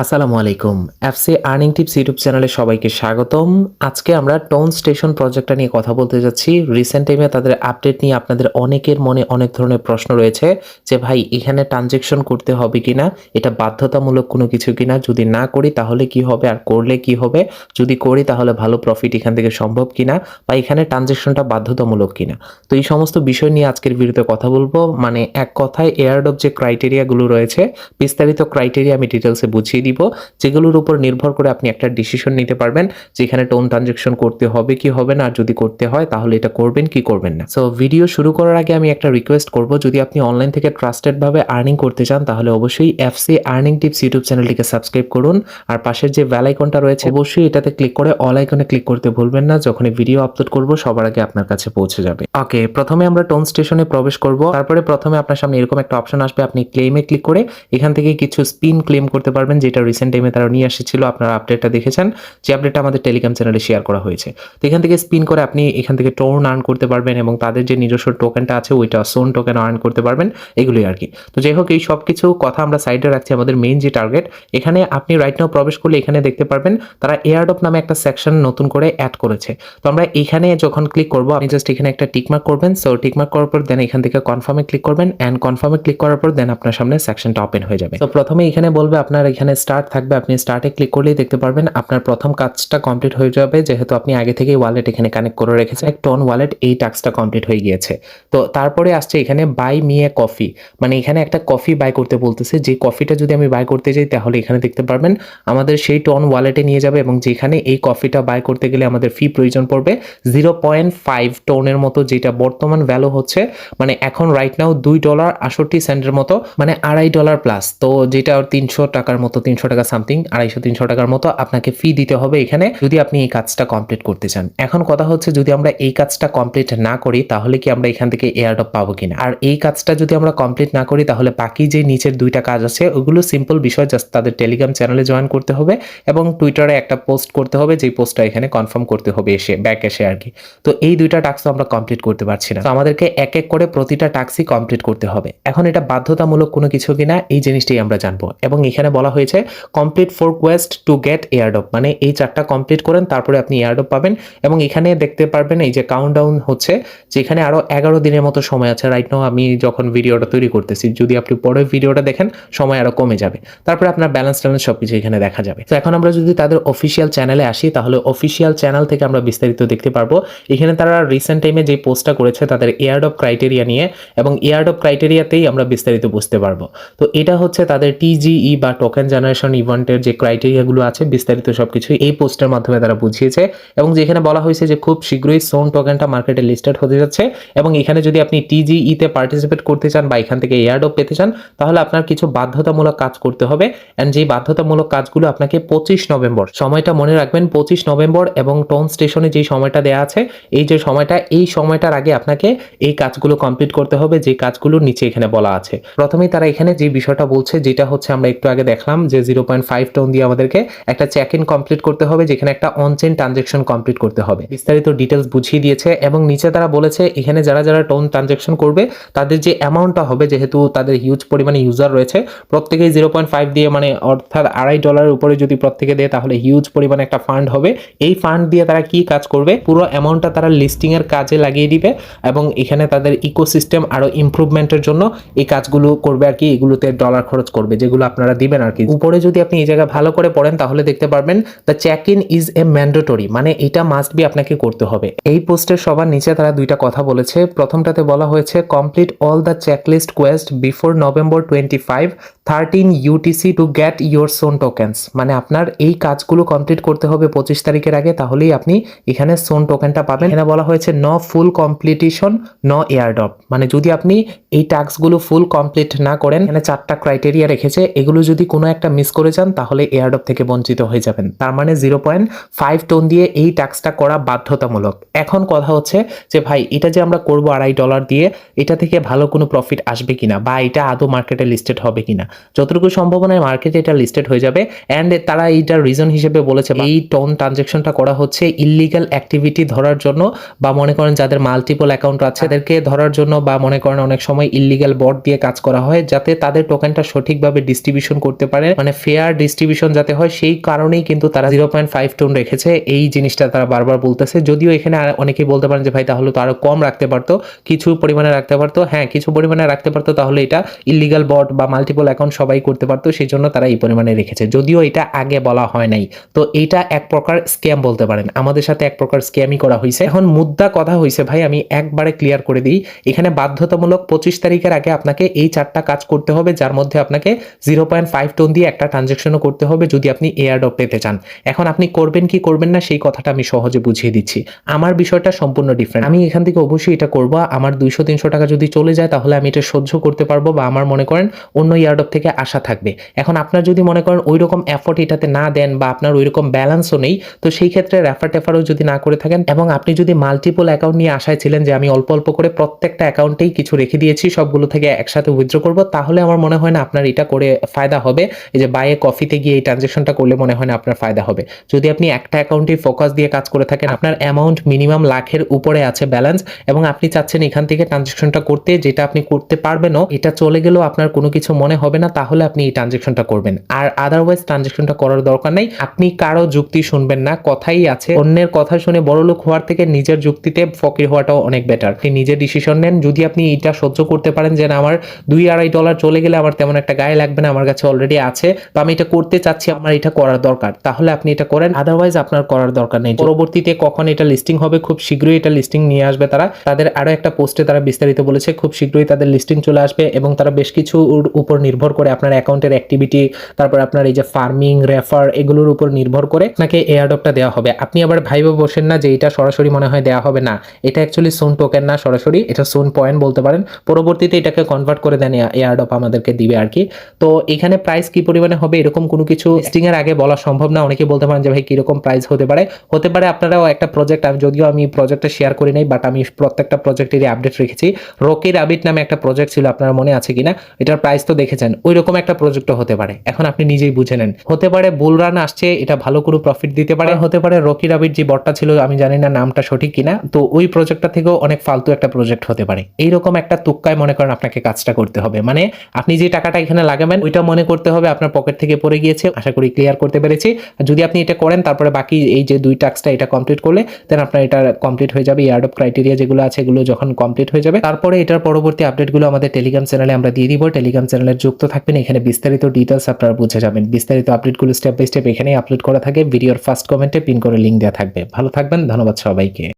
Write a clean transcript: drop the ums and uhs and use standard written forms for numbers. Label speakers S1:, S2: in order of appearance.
S1: আসসালামু আলাইকুম। FC earning tips YouTube চ্যানেলে সবাইকে স্বাগতম। আজকে আমরা টোন স্টেশন প্রজেক্টটা নিয়ে কথা বলতে যাচ্ছি। রিসেন্ট টাইমে তাদের আপডেট নিয়ে আপনাদের অনেকের মনে অনেক ধরনের প্রশ্ন রয়েছে যে ভাই এখানে ট্রানজেকশন করতে হবে কিনা? এটা বাধ্যতামূলক কোনো কিছু কিনা? যদি না করি তাহলে কি হবে? আর করলে কি হবে? যদি করি তাহলে ভালো প্রফিট এখান থেকে সম্ভব কিনা? বা এখানে ট্রানজেকশনটা বাধ্যতামূলক কিনা? তো এই সমস্ত বিষয় নিয়ে আজকের ভিডিওতে কথা বলবো। মানে এক কথায় এয়ারড্রপ যে ক্রাইটেরিয়াগুলো রয়েছে, বিস্তারিত ক্রাইটেরিয়া আমি ডিটেইলসে বুঝিয়ে দিব, যেগুলোর উপর নির্ভর করে আপনি একটা ডিসিশন নিতে পারবেন যে এখানে টোন ট্রানজেকশন করতে হবে কি হবে না, আর যদি করতে হয় তাহলে এটা করবেন কি করবেন না। সো ভিডিও শুরু করার আগে আমি একটা রিকোয়েস্ট করব, যদি আপনি অনলাইন থেকে ট্রাস্টেড ভাবে আর্নিং করতে চান তাহলে অবশ্যই এফসি আর্নিং টিপস ইউটিউব চ্যানেলটিকে সাবস্ক্রাইব করুন, আর পাশের যে বেল আইকনটা রয়েছে অবশ্যই এটাতে ক্লিক করে অল আইকনে ক্লিক করতে ভুলবেন না। যখনই ভিডিও আপলোড করব সবার আগে আপনার কাছে পৌঁছে যাবে। ওকে, প্রথমে আমরা টোন স্টেশনে প্রবেশ করব। তারপরে প্রথমে আপনার সামনে এরকম একটা অপশন আসবে, আপনি ক্লেমে ক্লিক করে এখান থেকে কিছু স্পিন ক্লেম করতে পারবেন, যেটা রিসেন্ট টাইমে তারা নিয়ে এসেছিল। আপনারা আপডেটটা দেখেছেন, যে আপডেটটা আমাদের টেলিগ্রাম চ্যানেলে শেয়ার করা হয়েছে। তো এখান থেকে স্পিন করে আপনি এখান থেকে টোন আর্ন করতে পারবেন, এবং তাদের যে নিজস্ব টোকেনটা আছে ওইটা সোন টোকেন আর্ন করতে পারবেন, এগুলোই আর কি। তো যাই হোক, এই সব কিছু কথা আমরা সাইডে রাখছি। আমাদের মেইন যে টার্গেট, এখানে আপনি রাইট নাও প্রবেশ করলে এখানে দেখতে পারবেন তারা এয়ারড্রপ নামে একটা সেকশন নতুন করে অ্যাড করেছে। তো আমরা এখানে যখন ক্লিক করবো, আপনি জাস্ট এখানে একটা টিকমার্ক করবেন। সো টিকমার্ক করার পর দেন এখান থেকে কনফার্মে ক্লিক করবেন, অ্যান্ড কনফার্মে ক্লিক করার পর দেন আপনার সামনে সেকশনটা ওপেন হয়ে যাবে। তো প্রথমে এখানে বলবে আপনার এখানে স্টার্ট থাকবে, আপনি স্টার্টে ক্লিক করলেই দেখতে পারবেন আপনার প্রথম কাজটা কমপ্লিট হয়ে যাবে, যেহেতু আপনি আগে থেকেই ওয়ালেট এখানে কানেক্ট করে রেখেছেন। টোন ওয়ালেট এই টাস্কটা কমপ্লিট হয়ে গিয়েছে। তো তারপরে আসছে এখানে বাই মি এ কফি, মানে এখানে একটা কফি বাই করতে বলতেছে। যে কফিটা যদি আমি বাই করতে যাই তাহলে এখানে দেখতে পারবেন আমাদের সেই টোন ওয়ালেটে নিয়ে যাবে, এবং যেখানে এই কফিটা বাই করতে গেলে আমাদের ফি প্রয়োজন পড়বে 0.5 টোনের মতো, যেটা বর্তমান ভ্যালু হচ্ছে মানে এখন রাইট নাও $2.68 মতো, মানে $2.5 প্লাস। তো যেটা 300 টাকার মতো, 300 টাকা সামথিং, 250-300 টাকার মতো আপনাকে ফি দিতে হবে এখানে, যদি আপনি এই কাজটা কমপ্লিট করতে চান। এখন কথা হচ্ছে, যদি আমরা এই কাজটা কমপ্লিট না করি তাহলে কি আমরা এখান থেকে এয়ারড্রপ পাবো কিনা? আর এই কাজটা যদি আমরা কমপ্লিট না করি তাহলে বাকি যে নিচের দুইটা কাজ আছে ওগুলো সিম্পল বিষয়, জাস্ট তাদের টেলিগ্রাম চ্যানেলে জয়েন করতে হবে এবং টুইটারে একটা পোস্ট করতে হবে, যেই পোস্টটা এখানে কনফার্ম করতে হবে এসে ব্যাক এসে আর কি। তো এই দুইটা টাস্ক আমরা কমপ্লিট করতে পারছি না, তো আমাদেরকে এক এক করে প্রতিটা টাস্কই কমপ্লিট করতে হবে। এখন এটা বাধ্যতামূলক কোনো কিছু কিনা এই জিনিসটাই আমরা জানবো, এবং এখানে বলা হয়েছে complete 4 Quest to get airdrop, মানে এই 4টা কমপ্লিট করেন তারপরে আপনি এয়ারড্রপ পাবেন। এবং এখানে দেখতে পারবেন এই যে কাউন্টডাউন হচ্ছে, যেখানে আরো 11 দিনের মতো সময় আছে। রাইট নাও আমি যখন ভিডিওটা তৈরি করতেছি, যদি আপনি পরে ভিডিওটা দেখেন সময় আরো কমে যাবে, তারপরে আপনার ব্যালেন্স ট্যালেন্স সবকিছু এখানে দেখা যাবে। তো এখন আমরা যদি তাদের অফিসিয়াল চ্যানেলে আসি, তাহলে অফিসিয়াল চ্যানেল থেকে আমরা বিস্তারিত দেখতে পারবো। এখানে তারা রিসেন্ট টাইমে যে পোস্টটা করেছে তাদের এয়ারড্রপ ক্রাইটেরিয়া নিয়ে, এবং এয়ারড্রপ ক্রাইটেরিয়াতেই আমরা বিস্তারিত বুঝতে পারবো। তো এটা হচ্ছে তাদের টিজিই বা টোকেন জেনারেশন ইভেন্টের যে ক্রাইটেরিয়াগুলো আছে, বিস্তারিত সবকিছু এই পোস্টের মাধ্যমে তারা বুঝিয়েছে। এবং যেখানে বলা হয়েছে যে খুব শীঘ্রই সোন টোকেনটা মার্কেটে লিস্টেড হতে যাচ্ছে, এবং এখানে যদি আপনি টিজিই তে পার্টিসিপেট করতে চান বা এখান থেকে এয়ারড্রপ পেতে চান তাহলে আপনার কিছু বাধ্যতামূলক কাজ করতে হবে। এন্ড যেই বাধ্যতামূলক কাজগুলো আপনাকে 25 নভেম্বর, সময়টা মনে রাখবেন 25 নভেম্বর, এবং টোন স্টেশনে যে সময়টা দেওয়া আছে এই যে সময়টা, এই সময়টার আগে আপনাকে এই কাজগুলো কমপ্লিট করতে হবে, যে কাজগুলো নিচে এখানে বলা আছে। প্রথমেই তারা এখানে যে বিষয়টা বলছে, যেটা হচ্ছে আমরা একটু আগে দেখলাম যে 0.5 টোন দিয়ে আমাদেরকে একটা চেক ইন কমপ্লিট করতে হবে, যেখানে একটা অনচেইন ট্রানজেকশন কমপ্লিট করতে হবে। বিস্তারিত ডিটেলস বুঝিয়ে দিয়েছে, এবং নিচে তারা বলেছে এখানে যারা যারা টোন ট্রানজেকশন করবে তাদের যে অ্যামাউন্টটা হবে, যেহেতু তাদের হিউজ পরিমাণে ইউজার রয়েছে, প্রত্যেকেই 0.5 দিয়ে, মানে অর্থাৎ $2.5 উপরে যদি প্রত্যেকে দেয় তাহলে হিউজ পরিমাণে একটা ফান্ড হবে। এই ফান্ড দিয়ে তারা কি কাজ করবে, পুরো অ্যামাউন্টটা তারা লিস্টিং এর কাজে লাগিয়ে দিবে, এবং এখানে তাদের ইকোসিস্টেম আরো ইমপ্রুভমেন্টের জন্য এই কাজগুলো করবে আর কি। এগুলোতে ডলার খরচ করবে, যেগুলো আপনারা দিবেন আর কি। উপরে যদি আপনি এই জায়গা ভালো করে পড়েন তাহলে দেখতে পারবেন the check in is a mandatory, মানে এটা মাস্ট বি আপনাকে করতে হবে। এই পোস্টের সবার নিচে তারা দুইটা কথা বলেছে। প্রথমটাতে বলা হয়েছে complete all the checklist quest before November 25 13 UTC to get your Sone tokens, মানে আপনার এই কাজগুলো কমপ্লিট করতে হবে 25 তারিখের আগে, তাহলেই আপনি এখানে সোন টোকেনটা পাবেন। এখানে বলা হয়েছে ন ফুল কমপ্লিটেশন ন এয়ারড্রপ, মানে যদি আপনি এই টাস্কগুলো ফুল কমপ্লিট না করেন, এখানে 4টা ক্রাইটেরিয়া রেখেছে, এগুলো যদি কোনো একটা মিস করে যান তাহলে এয়ারড্রপ থেকে বঞ্চিত হয়ে যাবেন। তার মানে 0.5 টোন দিয়ে এই টাস্কটা করা বাধ্যতামূলক। এখন কথা হচ্ছে যে ভাই এটা যে আমরা করবো $2.5 দিয়ে, এটা থেকে ভালো কোনো প্রফিট আসবে কিনা, বা এটা আদৌ মার্কেটে লিস্টেড হবে কিনা। যতটুকু সম্ভাবনায় মার্কেটে এটা লিস্টেড হয়ে যাবে। অ্যান্ড তারা এইটার রিজন হিসেবে বলেছে এই টোন ট্রানজ্যাকশনটা করা হচ্ছে ইললিগাল অ্যাক্টিভিটি ধরার জন্য, বা মনে করেন যাদের মাল্টিপল অ্যাকাউন্ট আছে তাদেরকে ধরার জন্য, বা মনে করেন অনেক সময় ইললিগাল বট দিয়ে কাজ করা হয় যাতে তাদের টোকেনটা সঠিকভাবে ডিস্ট্রিবিউশন করতে পারে, মানে ফেয়ার ডিস্ট্রিবিউশন যাতে হয়, সেই কারণেই কিন্তু তারা 0.5 টোন রেখেছে। এই জিনিসটা তারা বারবার বলতেছে। যদিও এখানে অনেকেই বলতে পারেন যে ভাই তাহলে তো আরো কম রাখতে পারতো, কিছু পরিমাণে রাখতে পারতো। হ্যাঁ, কিছু পরিমাণে রাখতে পারতো, তাহলে এটা ইললিগাল বট বা মাল্টিপল অ্যাকাউন্ট সবাই করতে পারতো, সেই জন্য তারা এই পরিমাণে রেখেছে। যদিও এটা আগে বলা হয় নাই। তো এইটা এক প্রকার স্ক্যাম বলতে পারেন, আমাদের সাথে এক প্রকার স্ক্যামই করা হয়েছে। এখন মুদ্রা কথা হয়েছে ভাই, আমি একবারে ক্লিয়ার করে দিই, এখানে বাধ্যতামূলক 25 তারিখের আগে আপনাকে এই 4টা কাজ করতে হবে, যার মধ্যে আপনাকে 0.5 টোন দিয়ে একটা ট্রানজ্যাকশনও করতে হবে যদি আপনি এয়ারড্রপ পেতে চান। এখন আপনি করবেন কি করবেন না সেই কথাটা আমি সহজে বুঝিয়ে দিচ্ছি। আমার বিষয়টা সম্পূর্ণ ডিফারেন্ট। আমি এখান থেকে অবশ্যই এটা করব। আমার 200-300 টাকা যদি চলে যায় তাহলে আমি এটা সহ্য করতে পারবো, বা আমার মনে করেন অন্য এয়ারড্রপ থেকে আশা থাকবে। এখন আপনার যদি মনে করেন ওই রকম এফোর্ট এটাতে না দেন, বা আপনার ওই রকম ব্যালেন্সও নেই, তো সেই ক্ষেত্রে রেফার টেফারও যদি না করে থাকেন, এবং আপনি যদি মাল্টিপল অ্যাকাউন্ট নিয়ে আশায় ছিলেন যে আমি অল্প অল্প করে প্রত্যেকটা অ্যাকাউন্টেই কিছু রেখে দিয়েছি, সবগুলো থেকে একসাথে উইথড্র করব, তাহলে আমার মনে হয় না আপনার এটা করে ফায়দা হবে। এই যে বাইয়ে কফিতে গিয়ে এই ট্রানজ্যাকশনটা করলে মনে হয় না আপনার ফায়দা হবে। যদি আপনি একটা অ্যাকাউন্টে ফোকাস দিয়ে কাজ করে থাকেন, আপনার অ্যামাউন্ট মিনিমাম লাখের উপরে আছে ব্যালেন্স, এবং আপনি চাচ্ছেন এখান থেকে ট্রানজ্যাকশনটা করতে, যেটা আপনি করতে পারবেনও, এটা চলে গেলেও আপনার কোনো কিছু মনে হবে না, তাহলে আপনি এই ট্রানজ্যাকশনটা করবেন। আর আদারওয়াইজ ট্রানজ্যাকশনটা করার দরকার নেই। আপনি কারো যুক্তি শুনবেন না, কথাই আছে অন্যের কথা শুনে বড়লোক হওয়ার থেকে নিজের যুক্তিতে ফকির হওয়াটাও অনেক বেটার। আপনি নিজের ডিসিশন নেন। যদি আপনি এটা সহ্য করতে পারেন যে না, আমার $2-2.5 চলে গেলে আমার তেমন একটা গায়ে লাগবে না, আমার কাছে অলরেডি আছে, বা আমি এটা করতে চাচ্ছি, আমার এটা করার দরকার, তাহলে আপনি এটা করেন। আদারওয়াইজ আপনার করার দরকার নেই। পরবর্তীতে কখন এটা লিস্টিং হবে, খুব শীঘ্রই এটা লিস্টিং নিয়ে আসবে তারা। তাদের আরো একটা পোস্টে তারা বিস্তারিত বলেছে খুব শীঘ্রই তাদের লিস্টিং চলে আসবে, এবং তারা বেশ কিছুর উপর নির্ভর করে আপনার অ্যাকাউন্টের অ্যাক্টিভিটি, তারপর আপনার এই যে ফার্মিং, রেফার, এগুলোর উপর নির্ভর করে আপনাকে এয়ারড্রপটা দেওয়া হবে। আপনি আবার ভাইবে বসেন না যে এটা সরাসরি মনে হয় দেওয়া হবে, না, এটা অ্যাকচুয়ালি সোন টোকেন না সরাসরি, এটা সোন পয়েন্ট বলতে পারেন। পরবর্তীতে এটাকে কনভার্ট করে দেন এয়ারড্রপ আমাদেরকে দিবে আর কি। তো এখানে প্রাইস কি পরিমাণে হবে এরকম কোনো কিছু লিস্টিং এর আগে বলা সম্ভব না। অনেকে বলতে পারেন যে ভাই কিরকম প্রাইস হতে পারে। আপনারাও একটা প্রজেক্ট, যদিও আমি প্রজেক্টটা শেয়ার করি নাই, বাট আমি প্রত্যেকটা প্রজেক্টেরই আপডেট রেখেছি। রকি রাবিট নামে একটা প্রজেক্ট ছিল, আপনার মনে আছে কিনা, এটার প্রাইস তো দেখেছেন, ওই রকম একটা প্রজেক্টও হতে পারে। এখন আপনি নিজেই বুঝে নেন। হতে পারে বুল রান আসছে, এটা ভালো করে প্রফিট দিতে পারে। হতে পারে রকি রাবিট যে বটটা ছিল, আমি জানি না নামটা সঠিক কিনা, তো ওই প্রজেক্টটা থেকেও অনেক ফালতু একটা প্রজেক্ট হতে পারে। এইরকম একটা তুক্কায় মনে করেন আপনাকে কাজটা করতে হবে। মানে আপনি যে টাকাটা এখানে লাগাবেন ওইটা মনে করতে হবে আপনার পকেট থেকে পড়ে গিয়েছে। আশা করি ক্লিয়ার করতে পেরেছি। যদি আপনি এটা করেন, তারপরে বাকি এই যে 2 টাস্কটা এটা কমপ্লিট করলে দেন আপনার এটা কমপ্লিট হয়ে যাবে। এয়ারড্রপ ক্রাইটেরিয়া যেগুলো আছে এগুলো যখন কমপ্লিট হয়ে যাবে, তারপরে এটার পরবর্তী আপডেটগুলো আমাদের টেলিগ্রাম চ্যানেলে আমরা দিয়ে দিব। টেলিগ্রাম চ্যানেলে যুক্ত থাকবেন, এখানে বিস্তারিত ডিটেইলস আপনারা বুঝে যাবেন। বিস্তারিত আপডেটগুলো স্টেপ বাই স্টেপ এখানেই আপলোড করা থাকে। ভিডিওর ফার্স্ট কমেন্টে পিন করে লিংক দেওয়া থাকবে। ভালো থাকবেন, ধন্যবাদ সবাইকে।